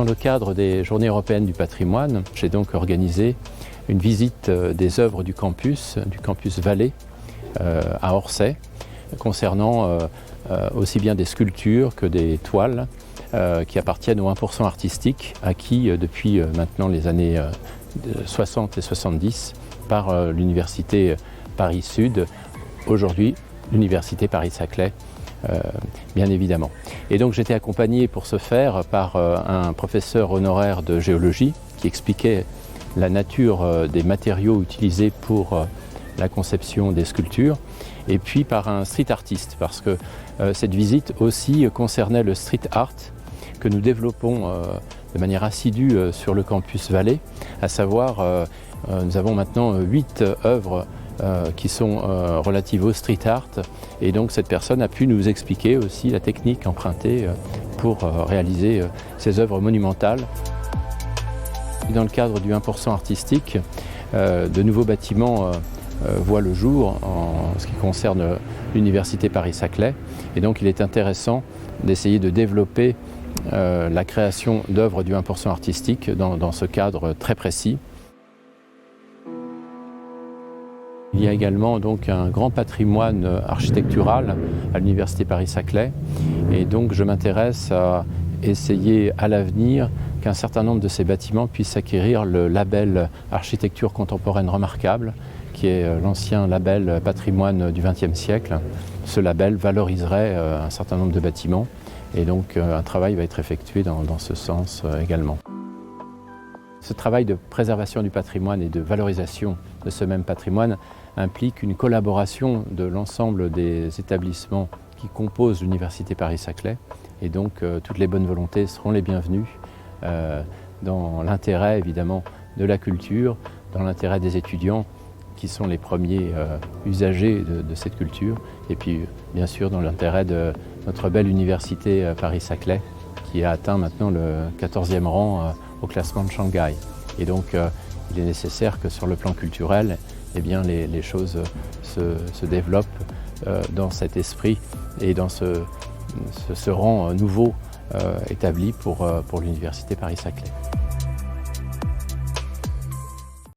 Dans le cadre des Journées européennes du patrimoine, j'ai donc organisé une visite des œuvres du campus Vallée à Orsay, concernant aussi bien des sculptures que des toiles qui appartiennent au 1% artistique, acquis depuis maintenant les années 60 et 70 par l'Université Paris-Sud, aujourd'hui l'Université Paris-Saclay, bien évidemment. Et donc j'étais accompagné pour ce faire par un professeur honoraire de géologie qui expliquait la nature des matériaux utilisés pour la conception des sculptures, et puis par un street artiste, parce que cette visite aussi concernait le street art que nous développons de manière assidue sur le campus Vallée, à savoir nous avons maintenant 8 œuvres qui sont relatives au street art, et donc cette personne a pu nous expliquer aussi la technique empruntée pour réaliser ces œuvres monumentales. Dans le cadre du 1% artistique, de nouveaux bâtiments voient le jour en ce qui concerne l'Université Paris-Saclay, et donc il est intéressant d'essayer de développer la création d'œuvres du 1% artistique dans ce cadre très précis. Il y a également donc un grand patrimoine architectural à l'Université Paris-Saclay, et donc je m'intéresse à essayer à l'avenir qu'un certain nombre de ces bâtiments puissent acquérir le label Architecture contemporaine remarquable, qui est l'ancien label patrimoine du XXe siècle. Ce label valoriserait un certain nombre de bâtiments, et donc un travail va être effectué dans ce sens également. Ce travail de préservation du patrimoine et de valorisation de ce même patrimoine implique une collaboration de l'ensemble des établissements qui composent l'Université Paris-Saclay, et donc toutes les bonnes volontés seront les bienvenues dans l'intérêt évidemment de la culture, dans l'intérêt des étudiants qui sont les premiers usagers de cette culture, et puis bien sûr dans l'intérêt de notre belle Université Paris-Saclay qui a atteint maintenant le 14e rang au classement de Shanghai. Et donc il est nécessaire que sur le plan culturel, eh bien, les choses se développent dans cet esprit et dans ce rang nouveau établi pour l'Université Paris-Saclay.